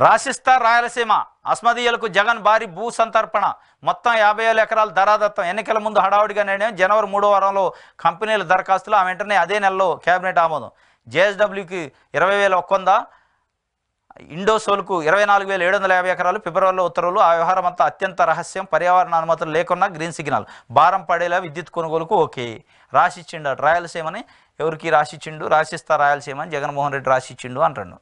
రాసిస్తా రాయలసీమ అస్మదీయులకు జగన్ భారీ భూ సంతర్పణ మొత్తం 50,000 ఎకరాల ధరాదత్తం ఎన్నికల ముందు హడావుడిగా నిర్ణయం జనవరి 3వ వారంలో కంపెనీల దరఖాస్తులు ఆ వెంటనే అదే నెలలో కేబినెట్ ఆమోదం జేఎస్డబ్ల్యూకి 20,000 ఒక్కొంద ఇండోసోల్కు 24,750 ఎకరాలు ఫిబ్రవరిలో ఉత్తర్వులు ఆ వ్యవహారం అంతా అత్యంత రహస్యం పర్యావరణ అనుమతులు లేకున్నా గ్రీన్ సిగ్నల్ భారం పడేలా విద్యుత్ కొనుగోలుకు ఓకే రాసిచ్చిండు రాయలసీమని ఎవరికి రాసిచ్చిండు రాసిస్తా రాయలసీమ అని జగన్మోహన్ రెడ్డి రాసిచ్చిండు అంటాడు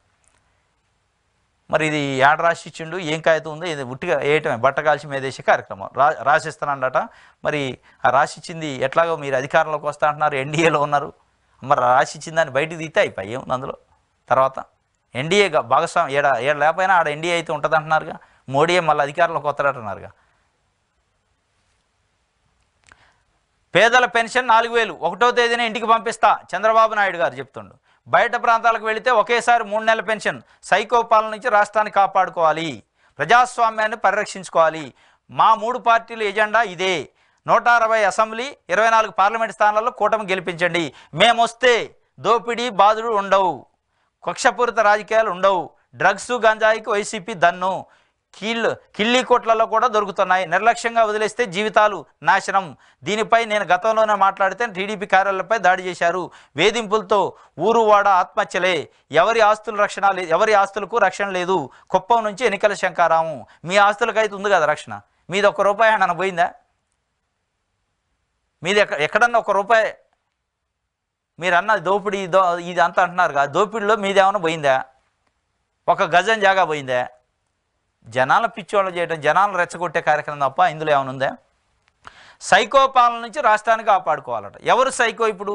మరి ఇది ఏడ రాసిచ్చిండు ఏం కాగితం ఉందో ఇది ఉట్టిగా వేయటమే బట్ట కాల్చి మీదేసే కార్యక్రమం రాసిస్తానండట మరి ఆ రాసిచ్చింది ఎట్లాగో మీరు అధికారంలోకి వస్తా అంటున్నారు ఎన్డీఏలో ఉన్నారు మరి రాసిచ్చిందని బయటికి తీస్తే అయిపోయి ఏముంది అందులో తర్వాత ఎన్డీఏ భాగస్వామి ఏడ లేకపోయినా ఆడ ఎన్డీఏ అయితే ఉంటుంది అంటున్నారుగా మోడీయే మళ్ళీ అధికారంలోకి వస్తాడంటున్నారుగా పేదల పెన్షన్ 4,000 1వ తేదీన ఇంటికి పంపిస్తా చంద్రబాబు నాయుడు గారు చెప్తుండు బయట ప్రాంతాలకు వెళితే ఒకేసారి 3 నెలల పెన్షన్ సైకో పాలన నుంచి రాష్ట్రాన్ని కాపాడుకోవాలి ప్రజాస్వామ్యాన్ని పరిరక్షించుకోవాలి మా 3 పార్టీల ఎజెండా ఇదే 160 అసెంబ్లీ 24 పార్లమెంట్ స్థానాల్లో కూటమి గెలిపించండి మేమొస్తే దోపిడీ బాధుడు ఉండవు కక్షపూరిత రాజకీయాలు ఉండవు డ్రగ్స్ గంజాయికి వైసీపీ దన్ను కిళ్ళీ కోట్లలో కూడా దొరుకుతున్నాయి నిర్లక్ష్యంగా వదిలేస్తే జీవితాలు నాశనం దీనిపై నేను గతంలోనే మాట్లాడితే టీడీపీ కార్యాలయాలపై దాడి చేశారు వేధింపులతో ఊరువాడ ఆత్మహత్యలే ఎవరి ఆస్తులకు రక్షణ లేదు కుప్పం నుంచి ఎన్నికల శంకారాము మీ ఆస్తులకు అయితే ఉంది కదా రక్షణ మీది ₹1 అన్న పోయిందా మీది ఎక్కడన్నా ₹1 మీరు అన్న దోపిడీ ఇది అంతా అంటున్నారు కదా దోపిడీలో మీదేమన్నా పోయిందా ఒక గజం జాగా పోయిందా జనాల పిచ్చోళ్ళు చేయడం జనాలను రెచ్చగొట్టే కార్యక్రమం తప్ప ఇందులో ఏమైనా ఉందా సైకో పాలన నుంచి రాష్ట్రాన్ని కాపాడుకోవాలట ఎవరు సైకో ఇప్పుడు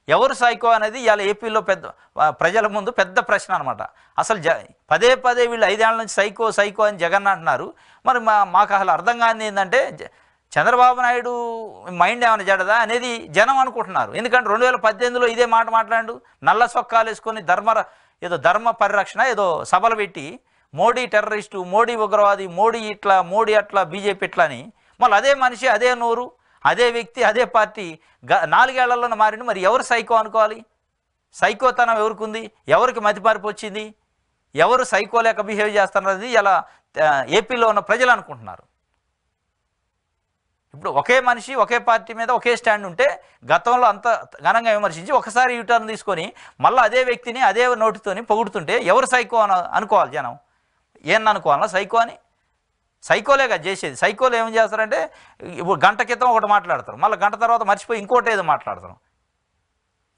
ఎవరు సైకో అనేది ఇవాళ ఏపీలో ప్రజల ముందు పెద్ద ప్రశ్న అనమాట అసలు పదే వీళ్ళు 5 ఏళ్ల నుంచి సైకో అని జగన్ అంటున్నారు మరి మాకు అసలు అర్థం కాని ఏంటంటే చంద్రబాబు నాయుడు మైండ్ ఏమైనా జడదా అనేది జనం అనుకుంటున్నారు ఎందుకంటే 2018లో ఇదే మాట మాట్లాడు నల్ల సొక్కాలు వేసుకొని ధర్మ పరిరక్షణ ఏదో సభలు పెట్టి మోడీ టెర్రరిస్టు మోడీ ఉగ్రవాది మోడీ ఇట్లా మోడీ అట్లా బీజేపీ ఇట్లా అని మళ్ళీ అదే మనిషి అదే నోరు అదే వ్యక్తి అదే పార్టీ 4 ఏళ్లలోనే మారింది మరి ఎవరు సైకో అనుకోవాలి సైకోతనం ఎవరికి ఉంది ఎవరికి మతిపార్పు వచ్చింది ఎవరు సైకో లేక బిహేవ్ చేస్తున్నది ఇలా ఏపీలో ఉన్న ప్రజలు అనుకుంటున్నారు ఇప్పుడు ఒకే మనిషి ఒకే పార్టీ మీద ఒకే స్టాండ్ ఉంటే గతంలో అంత ఘనంగా విమర్శించి ఒకసారి యూటర్న్ తీసుకొని మళ్ళీ అదే వ్యక్తిని అదే నోటితోని పొగుడుతుంటే ఎవరు సైకో అనుకోవాలి జనం అనుకోవాలన్నా సైకో అని సైకోలేగా చేసేది సైకోలు ఏం చేస్తారంటే ఇప్పుడు గంట క్రితం ఒకటి మాట్లాడతారు మళ్ళీ గంట తర్వాత మర్చిపోయి ఇంకోటి ఏదో మాట్లాడతారు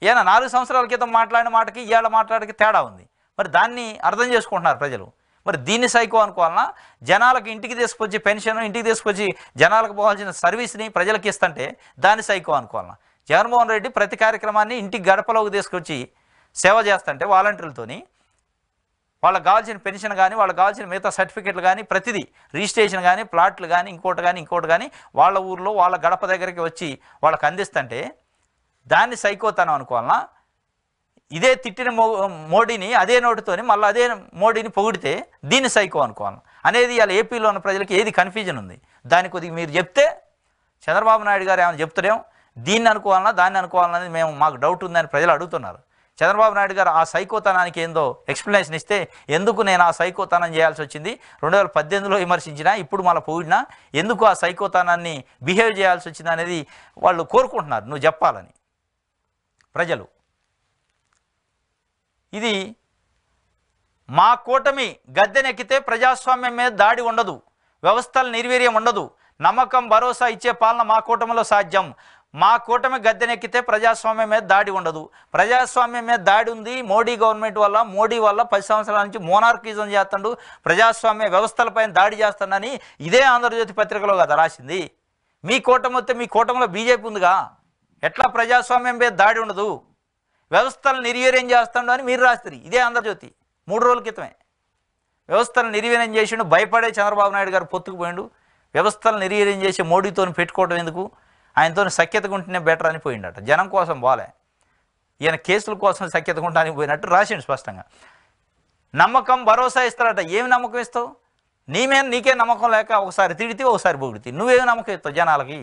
4 సంవత్సరాల క్రితం మాట్లాడిన మాటకి ఇవాళ మాట్లాడికి తేడా ఉంది మరి దాన్ని అర్థం చేసుకుంటున్నారు ప్రజలు మరి దీన్ని సైకో అనుకోవాలన్నా జనాలకు ఇంటికి తీసుకొచ్చి పెన్షన్ ఇంటికి తీసుకొచ్చి జనాలకు పోవాల్సిన సర్వీస్ని ప్రజలకు ఇస్తుంటే దాన్ని సైకో అనుకోవాలన్నా జగన్మోహన్ రెడ్డి ప్రతి కార్యక్రమాన్ని ఇంటికి గడపలోకి తీసుకొచ్చి సేవ చేస్తుంటే వాలంటీర్లతోని వాళ్ళకి కావాల్సిన పెన్షన్ కానీ వాళ్ళకి కావాల్సిన మిగతా సర్టిఫికెట్లు కానీ ప్రతిదీ రిజిస్ట్రేషన్ కానీ ప్లాట్లు కానీ ఇంకోటి కానీ వాళ్ళ ఊర్లో వాళ్ళ గడప దగ్గరికి వచ్చి వాళ్ళకి అందిస్తుంటే దాన్ని సైకోతనం అనుకోవాలన్నా ఇదే తిట్టిన మోడీని అదే నోటితోని మళ్ళీ అదే మోడీని పొగిడితే దీన్ని సైకో అనుకోవాలి అనేది ఇలా ఏపీలో ఉన్న ప్రజలకు ఏది కన్ఫ్యూజన్ ఉంది దాన్ని కొద్దిగా మీరు చెప్తే చంద్రబాబు నాయుడు గారు ఏమైనా చెప్తారేమో దీన్ని అనుకోవాలన్నా దాన్ని అనుకోవాలన్నది మాకు డౌట్ ఉందని ప్రజలు అడుగుతున్నారు చంద్రబాబు నాయుడు గారు ఆ సైకోతనానికి ఏందో ఎక్స్ప్లెనేషన్ ఇస్తే ఎందుకు నేను ఆ సైకోతనం చేయాల్సి వచ్చింది 2018లో విమర్శించినా ఇప్పుడు మళ్ళీ పొగిడినా ఎందుకు ఆ సైకోతనాన్ని బిహేవ్ చేయాల్సి వచ్చింది అనేది వాళ్ళు కోరుకుంటున్నారు నువ్వు చెప్పాలని ప్రజలు ఇది మా కూటమి గద్దెనెక్కితే ప్రజాస్వామ్యం మీద దాడి ఉండదు వ్యవస్థల నిర్వీర్యం ఉండదు నమ్మకం భరోసా ఇచ్చే పాలన మా కూటమిలో సాధ్యం మా కూటమి గద్దెనెక్కితే ప్రజాస్వామ్యం మీద దాడి ఉండదు ప్రజాస్వామ్యం మీద దాడి ఉంది మోడీ గవర్నమెంట్ వల్ల మోడీ వల్ల 10 సంవత్సరాల నుంచి మోనార్కిజం చేస్తాడు ప్రజాస్వామ్య వ్యవస్థలపైన దాడి చేస్తాడని ఇదే ఆంధ్రజ్యోతి పత్రికలో కదా రాసింది మీ కూటమి వస్తే మీ కూటమిలో బీజేపీ ఉందిగా ఎట్లా ప్రజాస్వామ్యం మీద దాడి ఉండదు వ్యవస్థలు నిర్వీర్యం చేస్తాడు అని మీరు రాస్తారు ఇదే ఆంధ్రజ్యోతి 3 రోజుల క్రితమే వ్యవస్థలు నిర్వీర్యం చేసిండు భయపడే చంద్రబాబు నాయుడు గారు పొత్తుకుపోయిండు వ్యవస్థలు నిర్వీర్యం చేసి మోడీతో పెట్టుకోవడం ఎందుకు ఆయనతో సఖ్యతగా ఉంటేనే బెటర్ అని పోయిండట జనం కోసం పోలే ఈయన కేసుల కోసం సఖ్యతగా ఉంటానికి పోయినట్టు రాసిండు స్పష్టంగా నమ్మకం భరోసా ఇస్తారట ఏమి నమ్మకం ఇస్తావు నీకే నమ్మకం లేక ఒకసారి తిడితే ఒకసారి పొగిడితే నువ్వేమి నమ్మకం ఇస్తావు జనాలకి